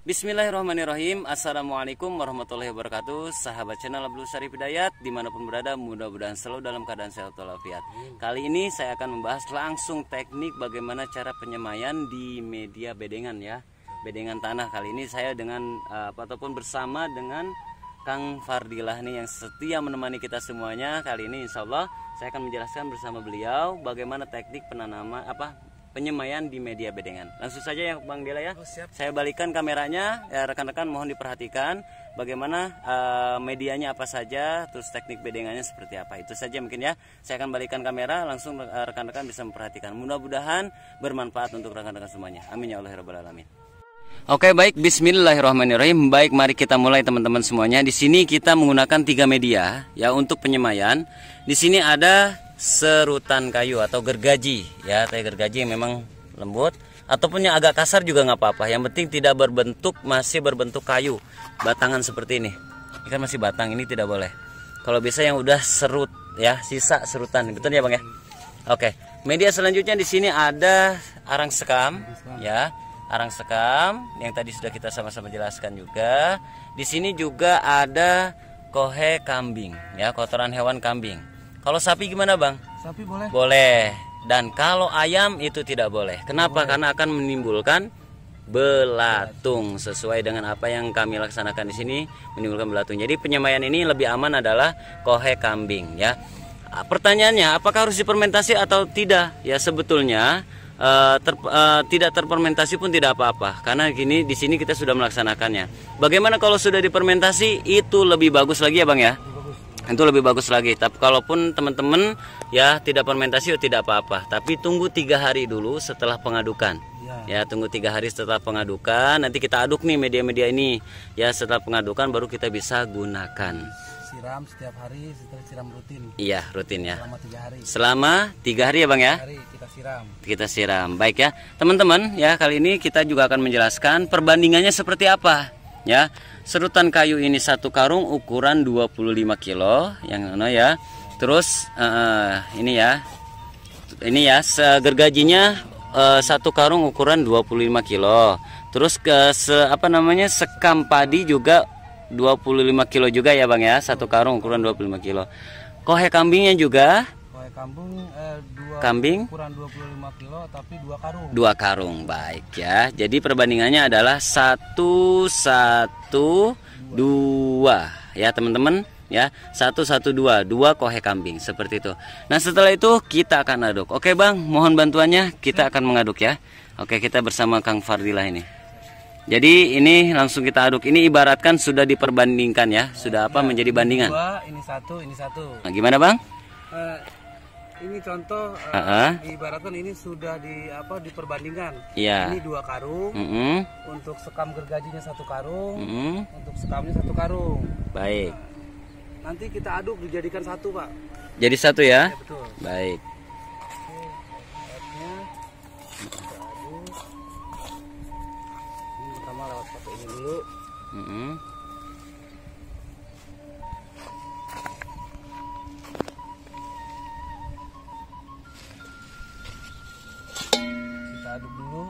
Bismillahirrahmanirrahim. Assalamualaikum warahmatullahi wabarakatuh. Sahabat channel Abdul Syarif Hidayat dimanapun berada, mudah-mudahan selalu dalam keadaan sehat walafiat. Kali ini saya akan membahas langsung teknik bagaimana cara penyemaian di media bedengan ya, bedengan tanah. Kali ini saya dengan ataupun bersama dengan Kang Fardilah nih yang setia menemani kita semuanya. Kali ini insya Allah saya akan menjelaskan bersama beliau bagaimana teknik penanaman penyemaian di media bedengan. Langsung saja ya Bang Dela ya. Saya balikan kameranya ya, rekan-rekan mohon diperhatikan bagaimana medianya apa saja, terus teknik bedengannya seperti apa. Itu saja mungkin ya. Saya akan balikan kamera langsung rekan-rekan bisa memperhatikan. Mudah-mudahan bermanfaat untuk rekan-rekan semuanya. Amin ya Allah rabbal alamin. Oke baik, Bismillahirrahmanirrahim. Baik, mari kita mulai teman-teman semuanya. Di sini kita menggunakan 3 media ya untuk penyemaian. Di sini ada serutan kayu atau gergaji ya, gergaji yang memang lembut ataupun yang agak kasar juga nggak apa-apa. Yang penting tidak masih berbentuk kayu, batangan seperti ini. Ini kan masih batang, ini tidak boleh. Kalau bisa yang udah serut ya, sisa serutan, betul ya Bang ya. Oke, media selanjutnya di sini ada arang sekam ya. Arang sekam yang tadi sudah kita sama-sama jelaskan juga. Di sini juga ada kohe kambing ya, kotoran hewan kambing. Kalau sapi gimana Bang? Sapi boleh. Boleh. Dan kalau ayam itu tidak boleh. Kenapa? Karena akan menimbulkan belatung sesuai dengan apa yang kami laksanakan di sini, menimbulkan belatung. Jadi penyemaian ini lebih aman adalah kohe kambing ya. Pertanyaannya, apakah harus difermentasi atau tidak? Ya sebetulnya tidak terfermentasi pun tidak apa-apa, karena gini di sini kita sudah melaksanakannya. Bagaimana kalau sudah difermentasi? Itu lebih bagus lagi ya Bang ya. Itu lebih bagus lagi. Tapi kalaupun teman-teman ya tidak fermentasi tidak apa-apa, tapi tunggu 3 hari dulu setelah pengadukan ya, tunggu 3 hari setelah pengadukan. Nanti kita aduk nih media-media ini ya, setelah pengadukan baru kita bisa gunakan. Siram setiap hari, setelah siram rutin. Iya rutin ya, selama 3 hari. Selama 3 hari ya Bang ya, kita siram. Baik ya teman-teman ya, kali ini kita juga akan menjelaskan perbandingannya seperti apa ya. Serutan kayu ini 1 karung ukuran 25 kilo yang mana ya. Terus ini ya gergajinya 1 karung ukuran 25 kilo. Terus sekam padi juga 25 kilo juga ya Bang ya, 1 karung ukuran 25 kilo. Kohe kambingnya juga kambing ukuran 25 kilo tapi 2 karung. 2 karung, baik ya. Jadi perbandingannya adalah 1-1-2 ya teman-teman ya. 1-1-2, 2 kohe kambing seperti itu. Nah setelah itu kita akan aduk. Oke Bang, mohon bantuannya, kita akan mengaduk ya. Oke, kita bersama Kang Fardilah ini. Jadi ini langsung kita aduk. Ini ibaratkan sudah diperbandingkan ya, sudah menjadi bandingan. Ini satu. Nah, gimana Bang? Ini contoh ibaratkan ini sudah diperbandingkan. Iya. Ini 2 karung. Untuk sekam gergajinya 1 karung. Untuk sekamnya 1 karung. Baik. Nah, nanti kita aduk dijadikan 1 Pak. Jadi 1 ya? Ya betul. Baik. Kita aduk. Ini pertama lewat pakai ini dulu. Aduk dulu.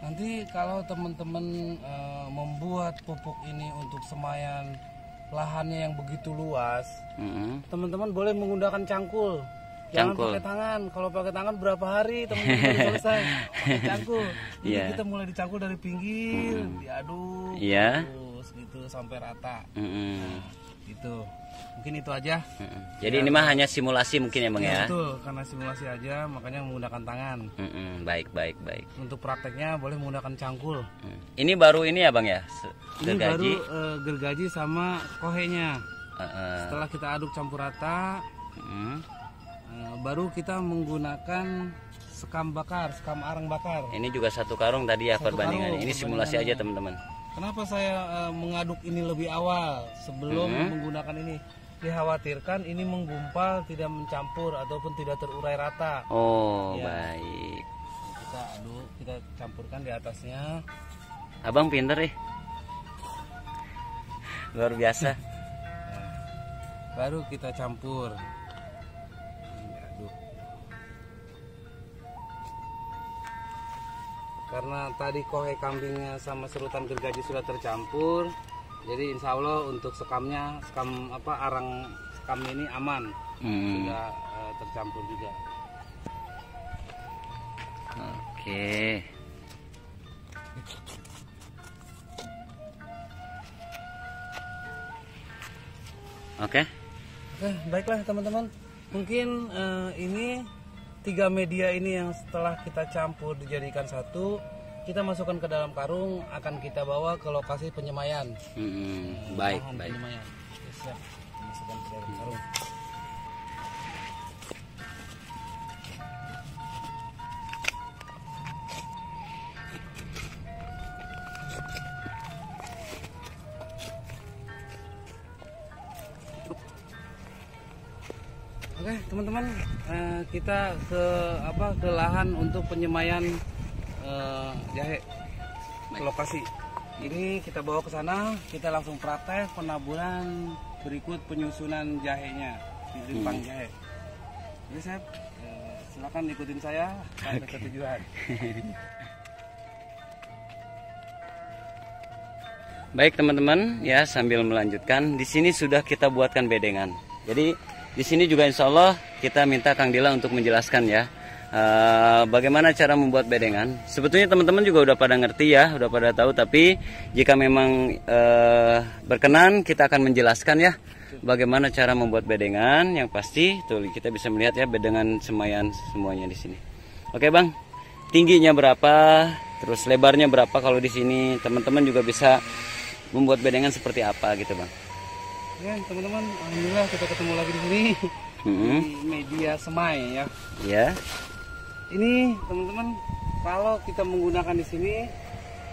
Nanti kalau teman-teman membuat pupuk ini untuk semaian lahannya yang begitu luas, teman-teman boleh menggunakan cangkul. Jangan pakai tangan. Kalau pakai tangan berapa hari teman-teman baru selesai. Pakai cangkul. Jadi kita mulai dicangkul dari pinggir, diaduk terus gitu sampai rata. Gitu. Mungkin itu aja. Jadi ini mah hanya simulasi mungkin ya Bang ya. Betul, karena simulasi aja makanya menggunakan tangan. Baik. Untuk prakteknya boleh menggunakan cangkul. Ini baru ini ya Bang ya, gergaji. Ini baru gergaji sama kohenya. Setelah kita aduk campur rata, baru kita menggunakan sekam arang bakar. Ini juga 1 karung tadi ya perbandingannya. Ini simulasi aja teman-teman. Kenapa saya mengaduk ini lebih awal sebelum menggunakan ini? Dikhawatirkan ini menggumpal, tidak mencampur ataupun tidak terurai rata. Oh ya. Baik. Kita aduk, kita campurkan di atasnya. Abang pinter luar biasa. Baru kita campur. Aduk. karena tadi kohe kambingnya sama serutan gergaji sudah tercampur, jadi insya Allah untuk sekamnya, arang sekamnya ini aman, sudah tercampur juga. Oke. Oke, baiklah teman-teman. Mungkin ini 3 media ini yang setelah kita campur dijadikan satu, kita masukkan ke dalam karung, akan kita bawa ke lokasi penyemaian. Baik. Penyemaian. Oke, siap. Masukkan ke dalam karung. Oke teman-teman, kita ke lahan untuk penyemaian jahe, ke lokasi. Ini kita bawa ke sana, kita langsung praktek penaburan berikut penyusunan jahenya di rimpang jahe. Jadi Chef, silakan ikutin saya sampai ke tujuan. Baik teman-teman, ya sambil melanjutkan, di sini sudah kita buatkan bedengan. Jadi di sini juga insya Allah kita minta Kang Dila untuk menjelaskan ya bagaimana cara membuat bedengan. Sebetulnya teman-teman juga udah pada ngerti ya, udah pada tahu. Tapi jika memang berkenan, kita akan menjelaskan ya bagaimana cara membuat bedengan. Yang pasti tuh kita bisa melihat ya bedengan semayan semuanya di sini. Oke Bang, tingginya berapa, terus lebarnya berapa? Kalau di sini teman-teman juga bisa membuat bedengan seperti apa gitu Bang. Ya teman-teman, alhamdulillah kita ketemu lagi di sini di media semai ya. Ya. Ini teman-teman, kalau kita menggunakan di sini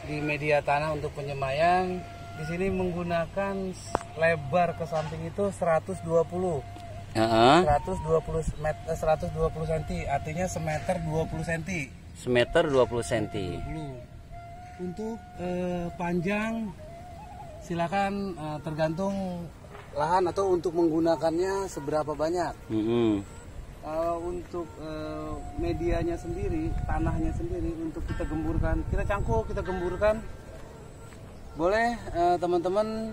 di media tanah untuk penyemaian, di sini menggunakan lebar ke samping itu 120. 120 cm, artinya semeter 20 cm. Semeter 20 cm. Untuk panjang silakan tergantung lahan atau untuk menggunakannya seberapa banyak. Kalau untuk medianya sendiri, tanahnya sendiri, untuk kita gemburkan, kita cangkul, kita gemburkan, boleh teman-teman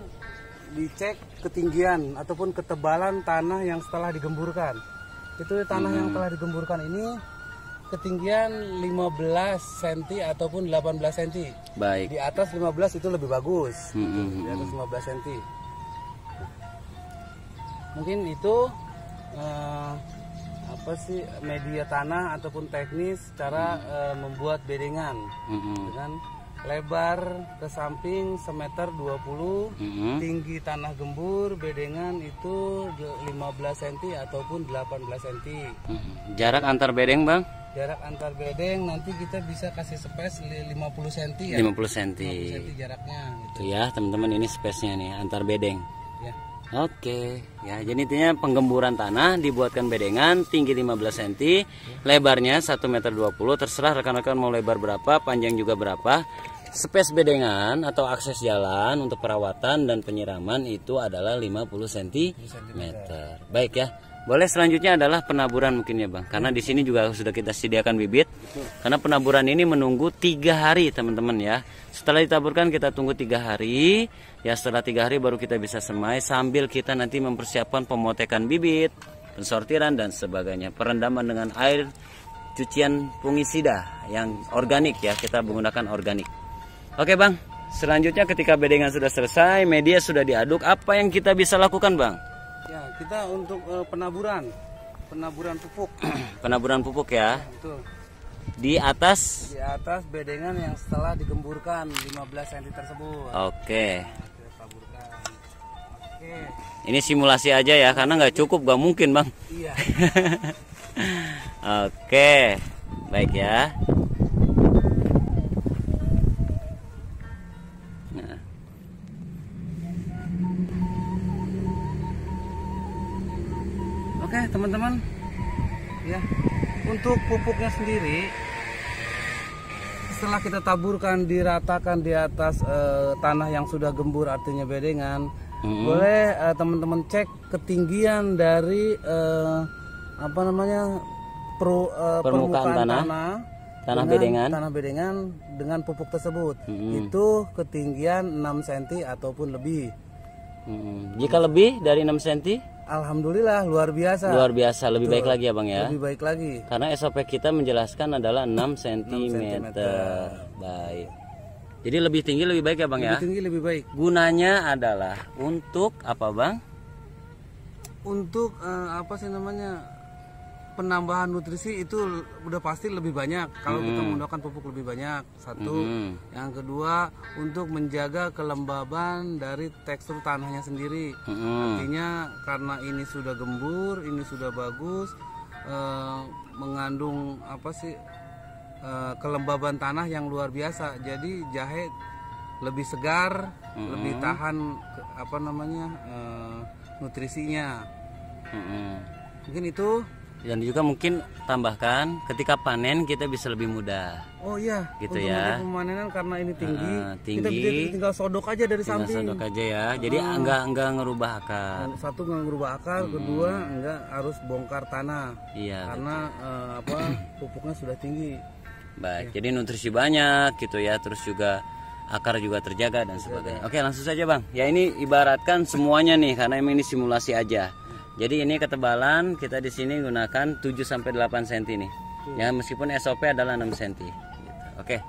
dicek ketinggian ataupun ketebalan tanah yang setelah digemburkan. Itu tanah yang telah digemburkan ini ketinggian 15 cm ataupun 18 cm. Baik. Di atas 15 itu lebih bagus. Di atas 15 cm. Mungkin itu media tanah ataupun teknis cara membuat bedengan dengan lebar ke samping semeter 20, tinggi tanah gembur bedengan itu 15 cm ataupun 18 cm. Jarak antar bedeng Bang? Jarak antar bedeng nanti kita bisa kasih space 50 cm ya. 50 cm. 50 cm jaraknya gitu. Tuh ya teman-teman, ini space-nya nih antar bedeng. Ya. Oke, ya jadi intinya penggemburan tanah dibuatkan bedengan tinggi 15 cm, lebarnya 1,20 meter, terserah rekan-rekan mau lebar berapa, panjang juga berapa. Space bedengan atau akses jalan untuk perawatan dan penyiraman itu adalah 50 cm. Baik ya. Boleh selanjutnya adalah penaburan mungkin ya Bang, karena di sini juga sudah kita sediakan bibit. Karena penaburan ini menunggu 3 hari teman-teman ya. Setelah ditaburkan kita tunggu 3 hari. Ya setelah 3 hari baru kita bisa semai sambil kita nanti mempersiapkan pemotekan bibit, pensortiran dan sebagainya. Perendaman dengan air cucian fungisida yang organik ya, kita menggunakan organik. Oke Bang, selanjutnya ketika bedengan sudah selesai, media sudah diaduk, apa yang kita bisa lakukan Bang? Ya, kita untuk penaburan pupuk. Penaburan pupuk ya. Betul. Di atas bedengan yang setelah digemburkan 15 cm tersebut. Oke. Kita taburkan. Oke. Ini simulasi aja ya, karena nggak cukup, nggak mungkin Bang. Iya. Oke, baik ya. Nah. Oke teman-teman, ya untuk pupuknya sendiri setelah kita taburkan diratakan di atas tanah yang sudah gembur artinya bedengan, boleh teman-teman cek ketinggian dari permukaan tanah Tanah bedengan. Tanah bedengan dengan pupuk tersebut. Itu ketinggian 6 cm ataupun lebih. Jika lebih dari 6 cm? Alhamdulillah luar biasa. Luar biasa, lebih baik lagi ya Bang ya. Lebih baik lagi. Karena SOP kita menjelaskan adalah 6 cm. Baik. Jadi lebih tinggi lebih baik ya Bang ya. Lebih tinggi lebih baik. Gunanya adalah untuk apa Bang? Untuk apa sih namanya? Penambahan nutrisi itu udah pasti lebih banyak kalau kita menggunakan pupuk lebih banyak. Satu. Yang kedua, untuk menjaga kelembaban dari tekstur tanahnya sendiri. Artinya karena ini sudah gembur, ini sudah bagus, mengandung apa sih kelembaban tanah yang luar biasa. Jadi jahe lebih segar, lebih tahan apa namanya nutrisinya. Mungkin itu. Dan juga mungkin tambahkan ketika panen kita bisa lebih mudah. Oh iya, gitu untuk ya. pemanenan karena ini tinggi, tinggi, kita tinggal sodok aja dari samping. Sodok aja ya. Jadi enggak ngerubah akar. Satu nggak ngerubah akar, kedua enggak harus bongkar tanah. Iya. Karena pupuknya sudah tinggi. Baik. Jadi nutrisi banyak gitu ya. Terus juga akar juga terjaga dan sebagainya. Oke, langsung saja Bang. Ya ini ibaratkan semuanya nih karena ini simulasi aja. Jadi ini ketebalan kita di sini gunakan 7 sampai 8 cm nih. Ya meskipun SOP adalah 6 cm gitu. Oke.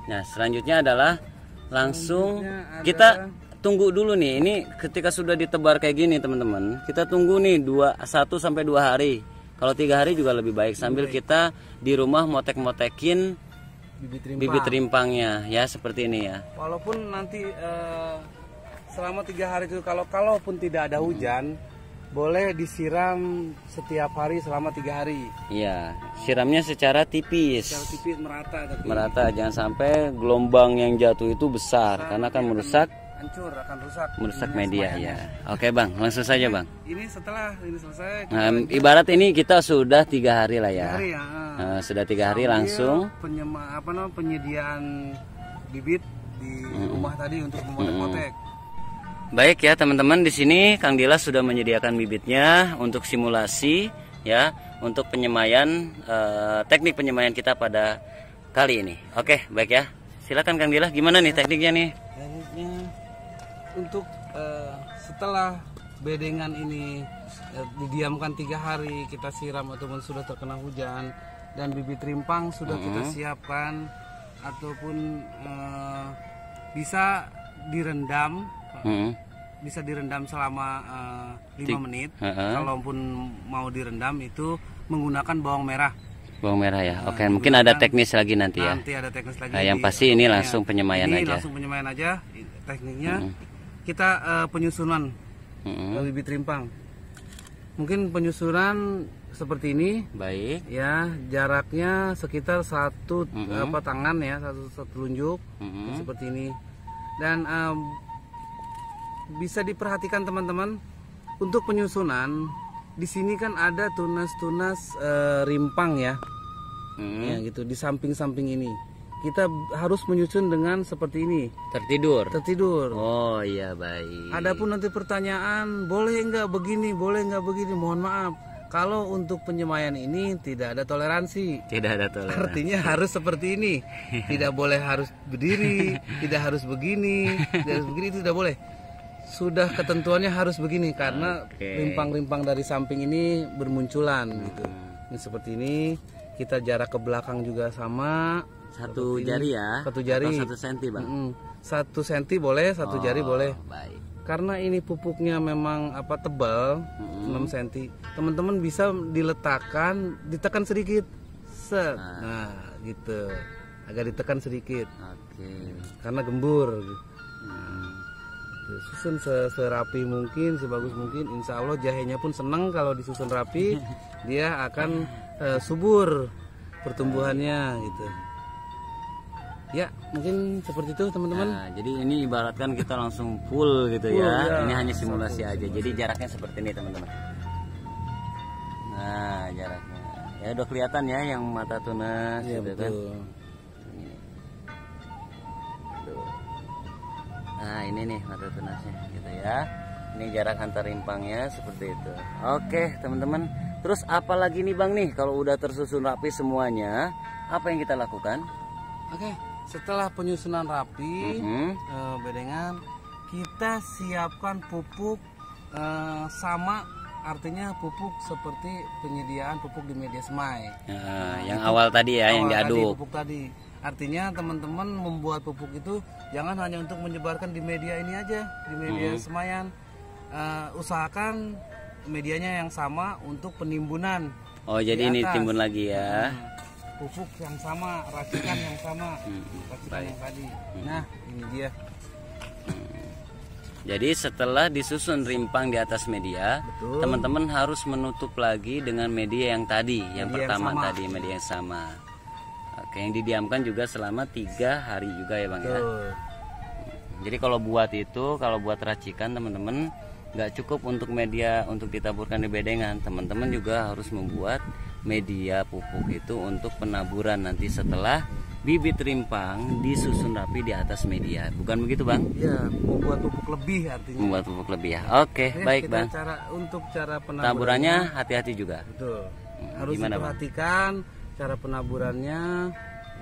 Nah, selanjutnya adalah langsung kita tunggu dulu nih. Ini ketika sudah ditebar kayak gini, teman-teman, kita tunggu nih 1 sampai 2 hari. Kalau 3 hari juga lebih baik sambil kita di rumah motek-motekin bibit rimpangnya ya seperti ini ya. Walaupun nanti selama 3 hari itu kalaupun tidak ada hujan, boleh disiram setiap hari selama 3 hari. Iya, siramnya secara tipis. Secara tipis merata. Tapi merata, jangan sampai gelombang yang jatuh itu besar karena akan merusak. Hancur, akan rusak. Merusak media ya. Oke Bang, langsung saja Bang. Ini setelah ini selesai. Nah, ibarat ini kita sudah 3 hari lah ya. 3 hari ya. Nah, sudah 3 hari langsung. Penyediaan bibit di rumah tadi untuk memotek-motek. Baik ya teman-teman, di sini Kang Dilas sudah menyediakan bibitnya untuk simulasi ya, untuk penyemaian teknik penyemaian kita pada kali ini. Oke, baik ya. Silakan Kang Dilas, gimana nih tekniknya nih? Tekniknya untuk setelah bedengan ini didiamkan 3 hari, kita siram ataupun sudah terkena hujan dan bibit rimpang sudah kita siapkan ataupun bisa direndam. Bisa direndam selama 5 menit. Kalaupun mau direndam itu menggunakan bawang merah. Bawang merah ya. Oke, mungkin ada teknis lagi nanti ya. Nanti ada teknis lagi. Nah, yang pasti ini langsung penyemaian ini aja. Langsung penyemaian aja. Tekniknya kita penyusunan bibit rimpang. Mungkin penyusunan seperti ini. Baik. Ya, jaraknya sekitar satu tangan ya, satu telunjuk seperti ini. Dan bisa diperhatikan teman-teman untuk penyusunan di sini kan ada tunas-tunas rimpang ya, ya gitu di samping-samping ini. Kita harus menyusun dengan seperti ini. Tertidur. Oh iya baik. Adapun nanti pertanyaan boleh nggak begini, boleh nggak begini, mohon maaf. Kalau untuk penyemaian ini tidak ada toleransi. Tidak ada toleransi. Artinya harus seperti ini. Tidak boleh harus berdiri, tidak harus begini, tidak harus begini, itu tidak boleh. Sudah ketentuannya harus begini karena rimpang-rimpang dari samping ini bermunculan gitu. Ini seperti ini. Kita jarak ke belakang juga sama. 1 jari ya. 1 jari. Atau 1 senti Bang. 1 senti boleh, 1 jari boleh. Baik. Karena ini pupuknya memang tebal, 6 cm. Teman-teman bisa ditekan sedikit. Set. Nah, gitu. Agak ditekan sedikit. Oke. Karena gembur gitu. Susun serapi mungkin, sebagus mungkin. Insya Allah jahenya pun senang kalau disusun rapi. Dia akan subur pertumbuhannya gitu. Ya, mungkin seperti itu teman-teman. Nah, jadi ini ibaratkan kita langsung full gitu ya. Ini hanya simulasi aja. Jadi jaraknya seperti ini teman-teman. Nah, jaraknya. Ya udah kelihatan ya yang mata tunas ya, gitu kan. Nah, ini nih mata tunasnya gitu ya. Ini jarak antar rimpangnya seperti itu. Oke, teman-teman. Terus apalagi nih Bang nih, kalau udah tersusun rapi semuanya, apa yang kita lakukan? Oke, setelah penyusunan rapi, bedengan, kita siapkan pupuk sama, artinya pupuk seperti penyediaan pupuk di media semai. Yang awal tadi ya, yang diaduk. Pupuk tadi, artinya teman-teman membuat pupuk itu jangan hanya untuk menyebarkan di media ini aja, di media semayan. Usahakan medianya yang sama untuk penimbunan. Oh, jadi ini timbun lagi ya. Pupuk yang sama, racikan yang sama, racikan yang tadi. Nah, ini dia. Jadi setelah disusun rimpang di atas media, teman-teman harus menutup lagi dengan media yang tadi, yang pertama tadi, media yang sama. Oke, yang didiamkan juga selama 3 hari juga ya Bang ya. Jadi kalau buat racikan teman-teman nggak cukup untuk media untuk ditaburkan di bedengan, teman-teman juga harus membuat media pupuk itu untuk penaburan nanti setelah bibit rimpang disusun rapi di atas media, bukan begitu Bang? Iya, membuat pupuk lebih artinya. Membuat pupuk lebih ya. Oke, baik Bang. Untuk cara penaburannya hati-hati juga. Betul. Harus diperhatikan cara penaburannya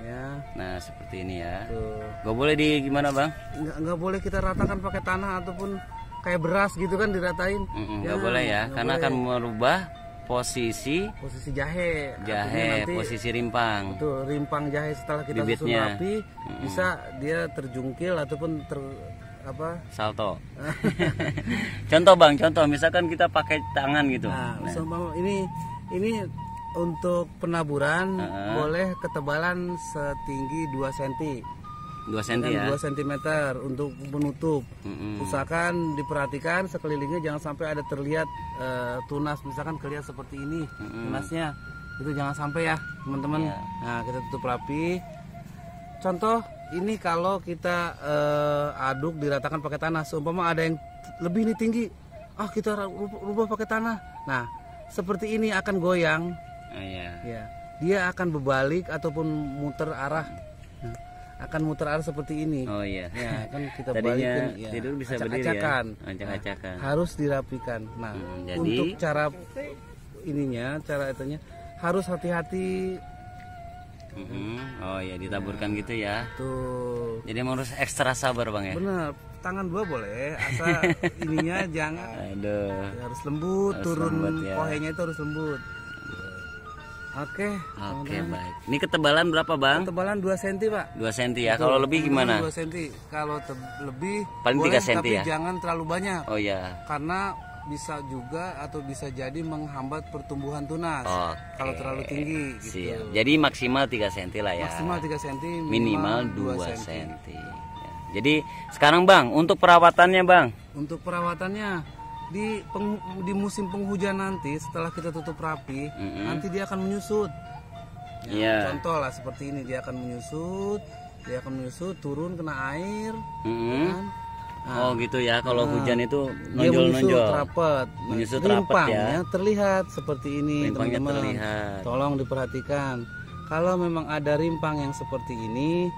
ya. Nah seperti ini ya. Tuh. Gak boleh gimana Bang? Nggak boleh kita ratakan pakai tanah ataupun kayak beras gitu kan diratain. Nggak boleh ya, karena akan merubah posisi jahe, posisi rimpang. Tuh, rimpang jahe setelah kita susun rapi bisa dia terjungkil ataupun salto. Contoh Bang, misalkan kita pakai tangan gitu. Nah. Ini untuk penaburan boleh ketebalan setinggi 2 cm. 2 cm ya. 2 cm untuk menutup. Usahakan diperhatikan sekelilingnya jangan sampai ada terlihat tunas, misalkan kelihatan seperti ini tunasnya. Itu jangan sampai ya, teman-teman. Nah, kita tutup rapi. Contoh ini kalau kita aduk diratakan pakai tanah, seumpama ada yang lebih ini tinggi, kita rubah pakai tanah. Nah, seperti ini akan goyang. Ya, dia akan berbalik ataupun muter arah. Akan muter arah seperti ini. Oh iya. Ya, kan kita tadinya balikin. tidur bisa berdiri ya. Acak-acakan. Harus dirapikan. Nah, jadi untuk cara itunya harus hati-hati. Oh ya, ditaburkan gitu ya. Tuh. Jadi harus ekstra sabar Bang ya. Benar. Tangan 2 boleh, asal ininya jangan. Harus lembut, turun pohenya itu harus lembut. Oke, baik. Ini ketebalan berapa Bang? Ketebalan 2 cm Pak. 2 cm ya. Kalau lebih gimana? 2 cm. Kalau lebih paling boleh, 3 cm tapi ya. jangan terlalu banyak. Oh ya. Karena bisa juga atau bisa jadi menghambat pertumbuhan tunas. Kalau terlalu tinggi gitu. Siap. Jadi maksimal 3 cm lah ya. Maksimal 3 cm, minimal 2 cm. Ya. Jadi sekarang Bang, untuk perawatannya Bang. Untuk perawatannya di musim penghujan nanti setelah kita tutup rapi, nanti dia akan menyusut. Contoh lah seperti ini, dia akan menyusut, turun kena air. Oh gitu ya, kalau hujan itu nonjol-nonjol. Menyusut rapat ya. Terlihat seperti ini teman-teman. Tolong diperhatikan. Kalau memang ada rimpang yang seperti ini,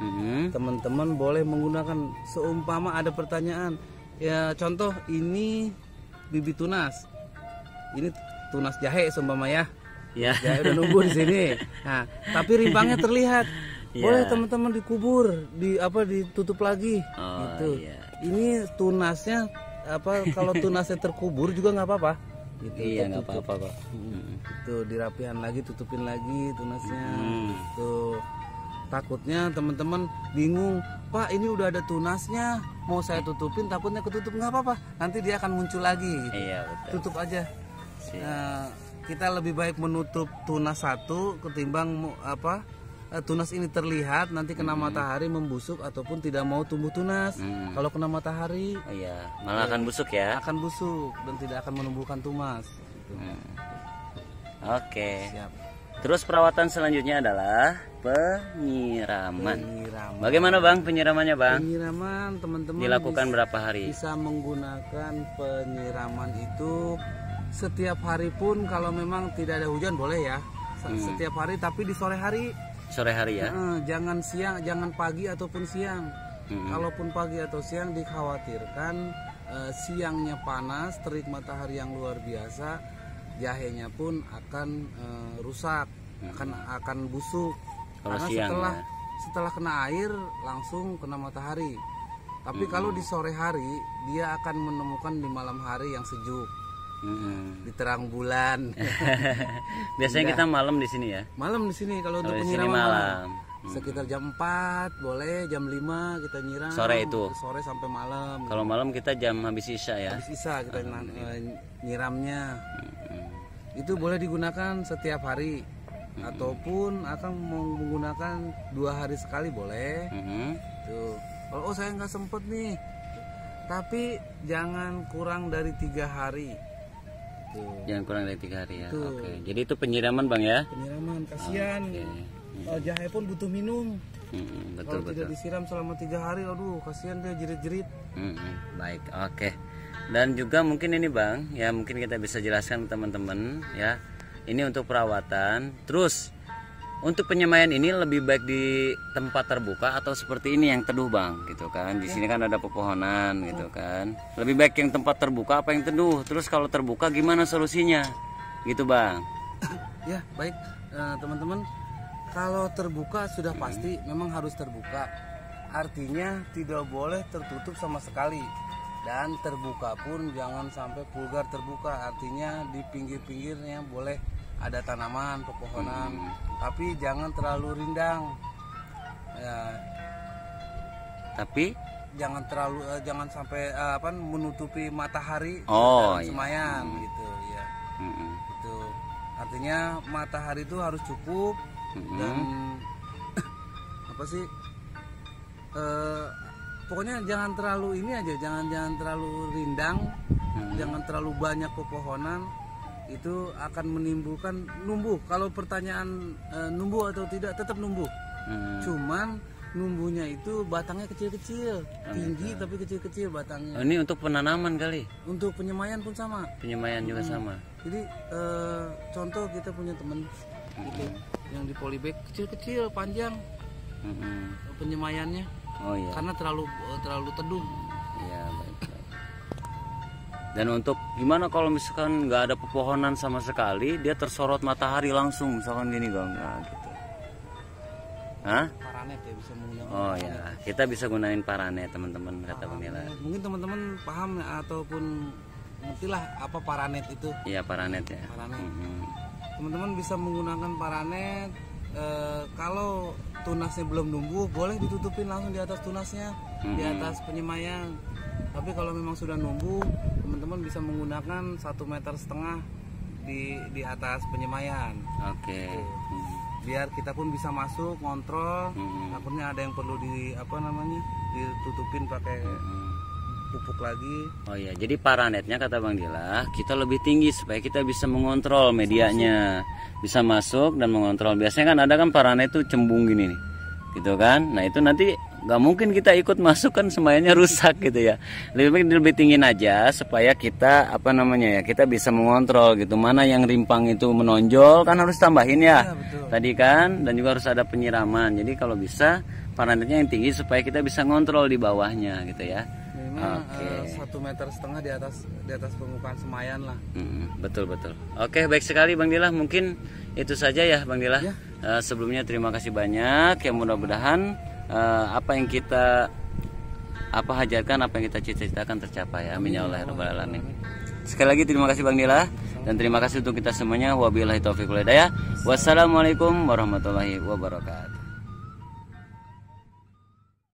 teman-teman boleh menggunakan, seumpama ada pertanyaan. Ya contoh ini bibit tunas. Ini tunas jahe seumpama ya. Jahe udah nunggu di sini. Nah, tapi rimpangnya terlihat. Boleh teman-teman dikubur, ditutup lagi gitu. Ini tunasnya kalau tunasnya terkubur juga nggak apa-apa. Gitu, nggak apa-apa kok. Itu dirapihan lagi, tutupin lagi tunasnya. Tuh. Takutnya teman-teman bingung, Pak ini udah ada tunasnya, mau saya tutupin takutnya ketutup. Nggak apa-apa, nanti dia akan muncul lagi gitu. Betul. Tutup aja. Kita lebih baik menutup tunas satu ketimbang tunas ini terlihat nanti kena matahari membusuk ataupun tidak mau tumbuh tunas. Kalau kena matahari malah akan busuk ya. Akan busuk dan tidak akan menumbuhkan tunas gitu. Oke. Siap. Terus perawatan selanjutnya adalah penyiraman. Bagaimana Bang penyiramannya Bang? Penyiraman teman-teman dilakukan berapa hari? Bisa menggunakan penyiraman itu setiap hari pun, kalau memang tidak ada hujan boleh ya. Setiap hari, tapi di sore hari. Sore hari ya? Jangan siang, jangan pagi ataupun siang. Kalaupun pagi atau siang dikhawatirkan siangnya panas, terik matahari yang luar biasa. jahenya pun akan rusak, akan busuk. Kalau Karena siang, setelah kena air langsung kena matahari. Tapi kalau di sore hari dia akan menemukan di malam hari yang sejuk, di terang bulan. Biasanya kita malam di sini ya. Malam di sini kalau untuk Di sini penyiraman malam. sekitar jam 4 boleh, jam 5 kita nyiram. Sore itu. Sore sampai malam. Kalau malam kita jam habis isya ya. Habis isya kita nyiramnya. Itu boleh digunakan setiap hari ataupun akan mau menggunakan 2 hari sekali boleh. Tuh. Kalau saya nggak sempet nih, tapi jangan kurang dari 3 hari. Tuh. Jangan kurang dari 3 hari ya. Tuh. Oke. Jadi itu penyiraman Bang ya. Penyiraman kasihan. Jahe pun butuh minum. Betul Kalau tidak disiram selama 3 hari, aduh kasihan dia jerit-jerit. Baik, oke. Dan juga mungkin ini Bang, ya mungkin kita bisa jelaskan ke teman-teman ya. Ini untuk perawatan. Terus untuk penyemaian ini lebih baik di tempat terbuka atau seperti ini yang teduh Bang, gitu kan? Di sini kan ada pepohonan, gitu kan? Lebih baik yang tempat terbuka apa yang teduh? Terus kalau terbuka gimana solusinya, gitu Bang? Ya baik teman-teman. Kalau terbuka sudah pasti memang harus terbuka. Artinya tidak boleh tertutup sama sekali. Dan terbuka pun jangan sampai vulgar terbuka. Artinya di pinggir-pinggirnya boleh ada tanaman, pepohonan, tapi jangan terlalu rindang. Ya. Tapi jangan sampai menutupi matahari semayan gitu ya. Itu artinya matahari itu harus cukup dan pokoknya jangan terlalu ini aja, jangan terlalu rindang, jangan terlalu banyak pepohonan. Itu akan menimbulkan numbuh. Kalau pertanyaan numbuh atau tidak, tetap numbuh. Cuman numbuhnya itu batangnya kecil-kecil, tinggi tapi kecil-kecil batangnya. Ini untuk penanaman kali? Untuk penyemaian pun sama. Penyemaian juga sama. Jadi contoh kita punya teman gitu, yang di polybag kecil-kecil panjang penyemaiannya. Oh iya. Karena terlalu teduh. Iya baik. Dan untuk gimana kalau misalkan nggak ada pepohonan sama sekali, dia tersorot matahari langsung, misalkan gini Bang, nah, gitu. Hah? Paranet ya bisa menggunakan. Oh ya, kita bisa gunain paranet teman-teman, kata Bang Nila. Mungkin teman-teman paham ya, ataupun ngertilah apa paranet itu. Iya paranet ya. Paranet. Teman-teman bisa menggunakan paranet. Kalau tunasnya belum numbuh, boleh ditutupin langsung di atas tunasnya, di atas penyemaian. Tapi kalau memang sudah numbuh, teman-teman bisa menggunakan 1,5 meter di atas penyemaian. Oke. Biar kita pun bisa masuk ngontrol. Takutnya ada yang perlu ditutupin pakai pupuk lagi. Oh iya, jadi paranetnya kata Bang Dila, kita lebih tinggi supaya kita bisa mengontrol medianya, bisa masuk dan mengontrol. Biasanya kan ada kan paranet itu cembung gini nih, gitu kan? Nah itu nanti nggak mungkin kita ikut masuk kan, semuanya rusak gitu ya. Lebih tinggiin aja supaya kita kita bisa mengontrol gitu. Mana yang rimpang itu menonjol kan harus tambahin ya, tadi kan, dan juga harus ada penyiraman. Jadi kalau bisa paranetnya yang tinggi supaya kita bisa ngontrol di bawahnya gitu ya. Oke. 1,5 meter di atas permukaan semayan lah. Betul. Oke, baik sekali Bang Dila. Mungkin itu saja ya Bang Dila. Ya. Sebelumnya terima kasih banyak. Ya mudah-mudahan apa yang kita hajarkan, apa yang kita cita-citakan tercapai. Amin ya Allah rabbal alamin. Sekali lagi terima kasih Bang Dila dan terima kasih untuk kita semuanya. Wabillahi taufiq wal hidayah. Wassalamualaikum warahmatullahi wabarakatuh.